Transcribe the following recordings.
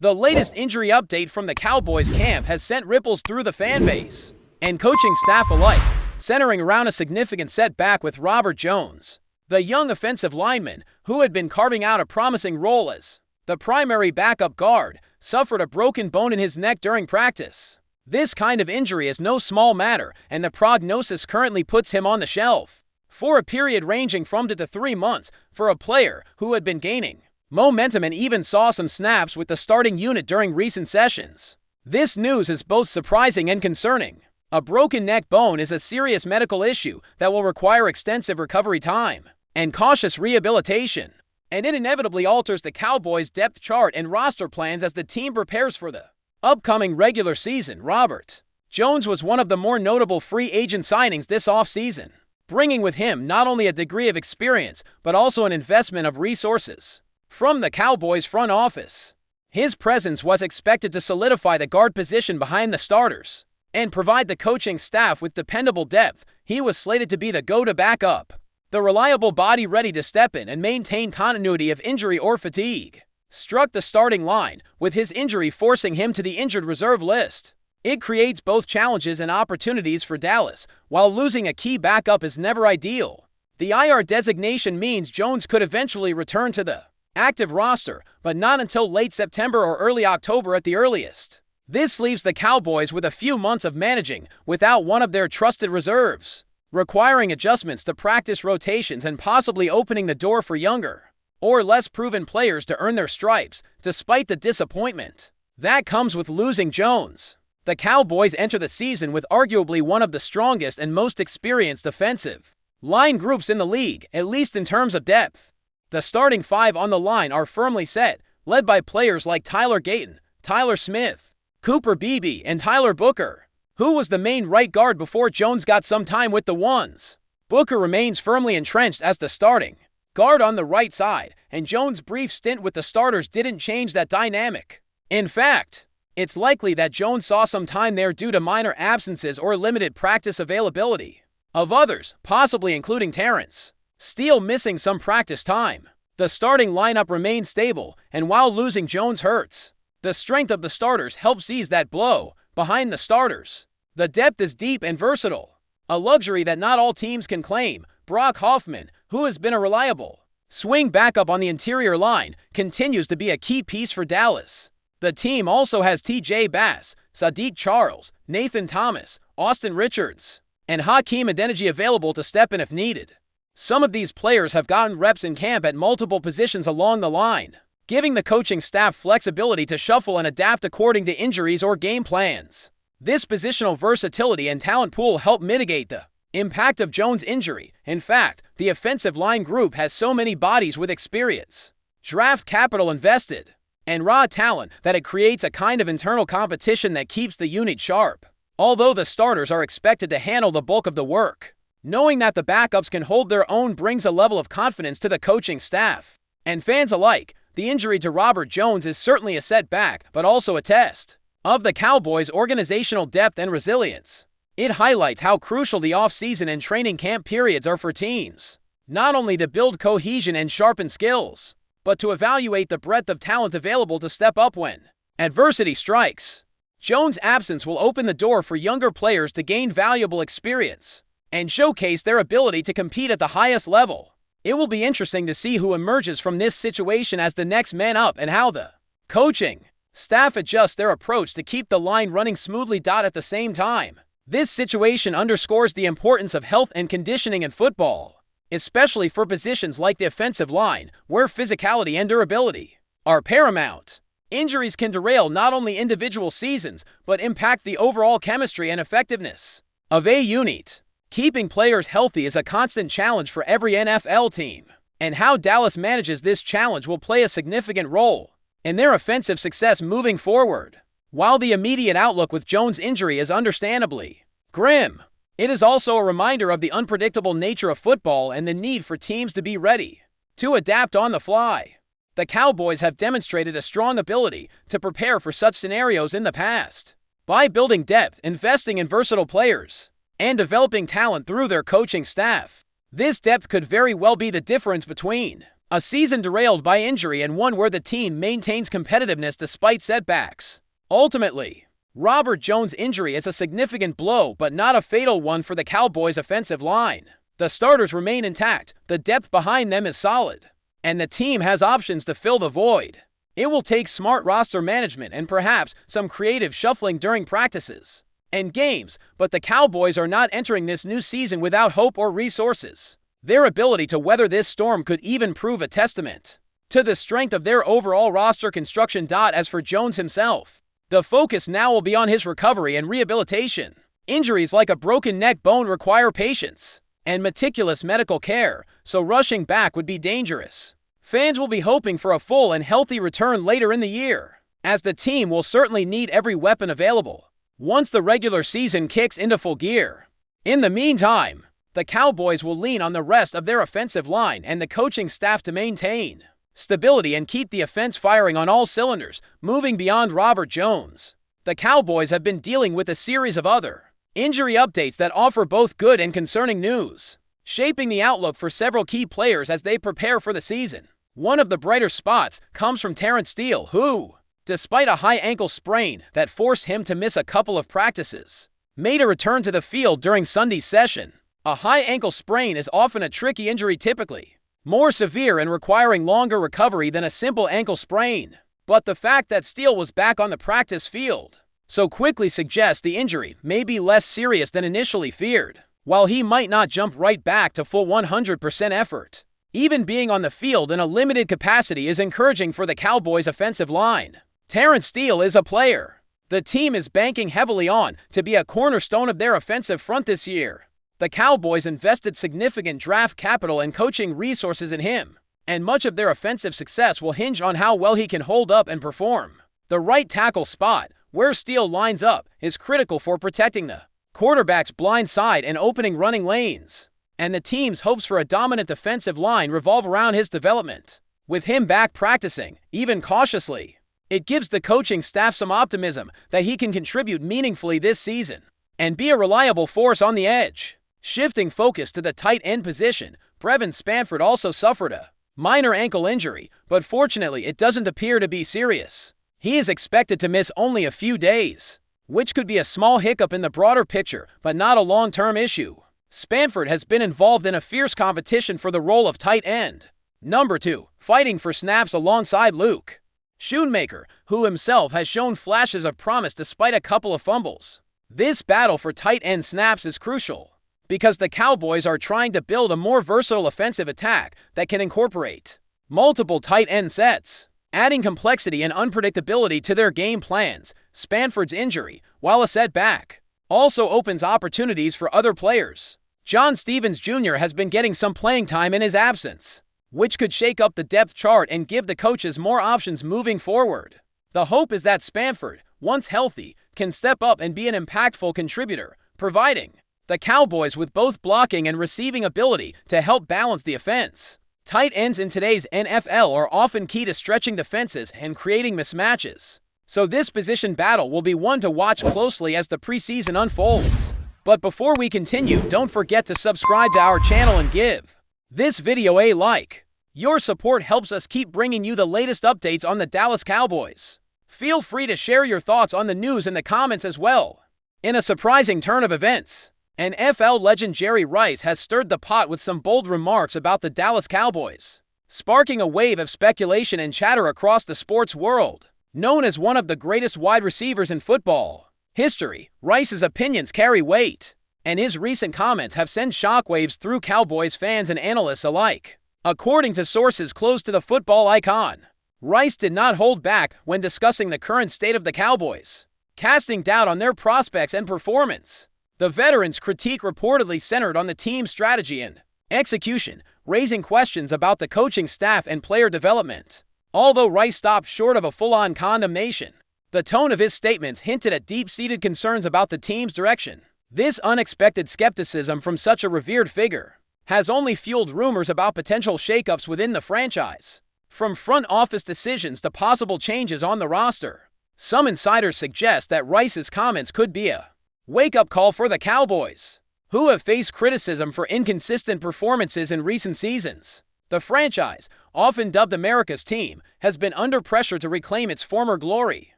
The latest injury update from the Cowboys camp has sent ripples through the fan base and coaching staff alike, centering around a significant setback with Robert Jones, the young offensive lineman who had been carving out a promising role as the primary backup guard, suffered a broken bone in his neck during practice. This kind of injury is no small matter, and the prognosis currently puts him on the shelf for a period ranging from 2 to 3 months for a player who had been gaining momentum and even saw some snaps with the starting unit during recent sessions. This news is both surprising and concerning. A broken neck bone is a serious medical issue that will require extensive recovery time and cautious rehabilitation, and it inevitably alters the Cowboys' depth chart and roster plans as the team prepares for the upcoming regular season. Robert Jones was one of the more notable free agent signings this offseason, bringing with him not only a degree of experience but also an investment of resources from the Cowboys front office. His presence was expected to solidify the guard position behind the starters and provide the coaching staff with dependable depth. He was slated to be the go-to backup, the reliable body ready to step in and maintain continuity if injury or fatigue struck the starting line, with his injury forcing him to the injured reserve list. It creates both challenges and opportunities for Dallas. While losing a key backup is never ideal, the IR designation means Jones could eventually return to the active roster, but not until late September or early October at the earliest. This leaves the Cowboys with a few months of managing without one of their trusted reserves, requiring adjustments to practice rotations and possibly opening the door for younger or less proven players to earn their stripes. Despite the disappointment that comes with losing Jones, the Cowboys enter the season with arguably one of the strongest and most experienced defensive line groups in the league, at least in terms of depth. The starting 5 on the line are firmly set, led by players like Tyler Gayton, Tyler Smith, Cooper Beebe, and Tyler Booker, who was the main right guard before Jones got some time with the ones. Booker remains firmly entrenched as the starting guard on the right side, and Jones' brief stint with the starters didn't change that dynamic. In fact, it's likely that Jones saw some time there due to minor absences or limited practice availability of others, possibly including Terrence Steele missing some practice time. The starting lineup remains stable, and while losing Jones hurts, the strength of the starters helps ease that blow. Behind the starters, the depth is deep and versatile, a luxury that not all teams can claim. Brock Hoffman, who has been a reliable swing backup on the interior line, continues to be a key piece for Dallas. The team also has TJ Bass, Sadiq Charles, Nathan Thomas, Austin Richards, and Hakeem Adeniji available to step in if needed. Some of these players have gotten reps in camp at multiple positions along the line, giving the coaching staff flexibility to shuffle and adapt according to injuries or game plans. This positional versatility and talent pool help mitigate the impact of Jones' injury. In fact, the offensive line group has so many bodies with experience, draft capital invested, and raw talent that it creates a kind of internal competition that keeps the unit sharp. Although the starters are expected to handle the bulk of the work, knowing that the backups can hold their own brings a level of confidence to the coaching staff and fans alike. The injury to Robert Jones is certainly a setback, but also a test of the Cowboys' organizational depth and resilience. It highlights how crucial the offseason and training camp periods are for teams, not only to build cohesion and sharpen skills, but to evaluate the breadth of talent available to step up when adversity strikes. Jones' absence will open the door for younger players to gain valuable experience and showcase their ability to compete at the highest level. It will be interesting to see who emerges from this situation as the next man up and how the coaching staff adjusts their approach to keep the line running smoothly. At the same time, this situation underscores the importance of health and conditioning in football, especially for positions like the offensive line, where physicality and durability are paramount. Injuries can derail not only individual seasons, but impact the overall chemistry and effectiveness of a unit. Keeping players healthy is a constant challenge for every NFL team, and how Dallas manages this challenge will play a significant role in their offensive success moving forward. While the immediate outlook with Jones' injury is understandably grim, it is also a reminder of the unpredictable nature of football and the need for teams to be ready to adapt on the fly. The Cowboys have demonstrated a strong ability to prepare for such scenarios in the past by building depth, investing in versatile players, and developing talent through their coaching staff. This depth could very well be the difference between A season derailed by injury and one where the team maintains competitiveness despite setbacks. Ultimately, Robert Jones' injury is a significant blow but not a fatal one for the Cowboys' offensive line. The starters remain intact, the depth behind them is solid, and the team has options to fill the void. It will take smart roster management and perhaps some creative shuffling during practices and games, but the Cowboys are not entering this new season without hope or resources. Their ability to weather this storm could even prove a testament to the strength of their overall roster construction. As for Jones himself, the focus now will be on his recovery and rehabilitation. Injuries like a broken neck bone require patience and meticulous medical care, so rushing back would be dangerous. Fans will be hoping for a full and healthy return later in the year, as the team will certainly need every weapon available once the regular season kicks into full gear. In the meantime, the Cowboys will lean on the rest of their offensive line and the coaching staff to maintain stability and keep the offense firing on all cylinders. Moving beyond Robert Jones, the Cowboys have been dealing with a series of other injury updates that offer both good and concerning news, shaping the outlook for several key players as they prepare for the season. One of the brighter spots comes from Terrence Steele, who, despite a high ankle sprain that forced him to miss a couple of practices, made a return to the field during Sunday's session. A high ankle sprain is often a tricky injury, typically more severe and requiring longer recovery than a simple ankle sprain. But the fact that Steele was back on the practice field so quickly suggests the injury may be less serious than initially feared. While he might not jump right back to full 100% effort, even being on the field in a limited capacity is encouraging for the Cowboys' offensive line. Terrence Steele is a player the team is banking heavily on to be a cornerstone of their offensive front this year. The Cowboys invested significant draft capital and coaching resources in him, and much of their offensive success will hinge on how well he can hold up and perform. The right tackle spot, where Steele lines up, is critical for protecting the quarterback's blind side and opening running lanes, and the team's hopes for a dominant defensive line revolve around his development. With him back practicing, even cautiously, it gives the coaching staff some optimism that he can contribute meaningfully this season and be a reliable force on the edge. Shifting focus to the tight end position, Brevin Spanford also suffered a minor ankle injury, but fortunately it doesn't appear to be serious. He is expected to miss only a few days, which could be a small hiccup in the broader picture, but not a long-term issue. Spanford has been involved in a fierce competition for the role of tight end number 2, fighting for snaps alongside Luke Schoonmaker, who himself has shown flashes of promise despite a couple of fumbles. This battle for tight end snaps is crucial, because the Cowboys are trying to build a more versatile offensive attack that can incorporate multiple tight end sets, adding complexity and unpredictability to their game plans. Spanford's injury, while a setback, also opens opportunities for other players. John Stevens Jr. has been getting some playing time in his absence, which could shake up the depth chart and give the coaches more options moving forward. The hope is that Spanford, once healthy, can step up and be an impactful contributor, providing the Cowboys with both blocking and receiving ability to help balance the offense. Tight ends in today's NFL are often key to stretching defenses and creating mismatches, so this position battle will be one to watch closely as the preseason unfolds. But before we continue, don't forget to subscribe to our channel and give this video a like. Your support helps us keep bringing you the latest updates on the Dallas Cowboys. Feel free to share your thoughts on the news in the comments as well. In a surprising turn of events, NFL legend Jerry Rice has stirred the pot with some bold remarks about the Dallas Cowboys, sparking a wave of speculation and chatter across the sports world. Known as one of the greatest wide receivers in football history, Rice's opinions carry weight, and his recent comments have sent shockwaves through Cowboys fans and analysts alike. According to sources close to the football icon, Rice did not hold back when discussing the current state of the Cowboys, casting doubt on their prospects and performance. The veteran's critique reportedly centered on the team's strategy and execution, raising questions about the coaching staff and player development. Although Rice stopped short of a full-on condemnation, the tone of his statements hinted at deep-seated concerns about the team's direction. This unexpected skepticism from such a revered figure has only fueled rumors about potential shakeups within the franchise, from front office decisions to possible changes on the roster. Some insiders suggest that Rice's comments could be a wake-up call for the Cowboys, who have faced criticism for inconsistent performances in recent seasons. The franchise, often dubbed America's team, has been under pressure to reclaim its former glory,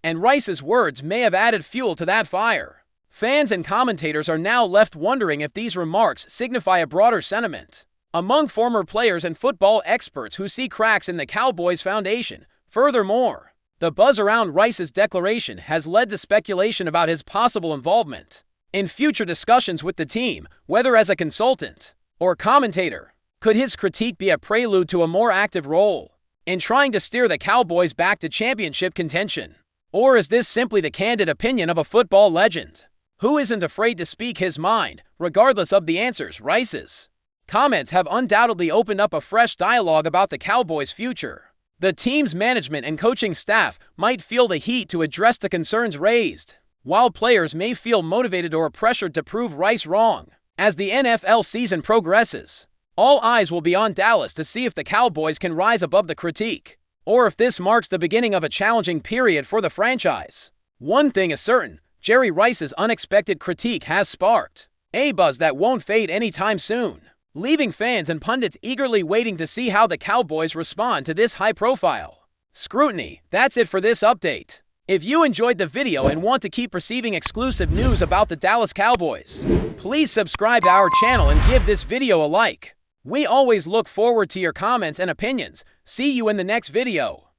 and Rice's words may have added fuel to that fire. Fans and commentators are now left wondering if these remarks signify a broader sentiment among former players and football experts who see cracks in the Cowboys' foundation. Furthermore, the buzz around Rice's declaration has led to speculation about his possible involvement in future discussions with the team, whether as a consultant or commentator. Could his critique be a prelude to a more active role in trying to steer the Cowboys back to championship contention? Or is this simply the candid opinion of a football legend who isn't afraid to speak his mind, regardless of the answers? Rice's comments have undoubtedly opened up a fresh dialogue about the Cowboys' future. The team's management and coaching staff might feel the heat to address the concerns raised, while players may feel motivated or pressured to prove Rice wrong. As the NFL season progresses, all eyes will be on Dallas to see if the Cowboys can rise above the critique, or if this marks the beginning of a challenging period for the franchise. One thing is certain, Jerry Rice's unexpected critique has sparked a buzz that won't fade anytime soon, leaving fans and pundits eagerly waiting to see how the Cowboys respond to this high-profile scrutiny. That's it for this update. If you enjoyed the video and want to keep receiving exclusive news about the Dallas Cowboys, please subscribe to our channel and give this video a like. We always look forward to your comments and opinions. See you in the next video.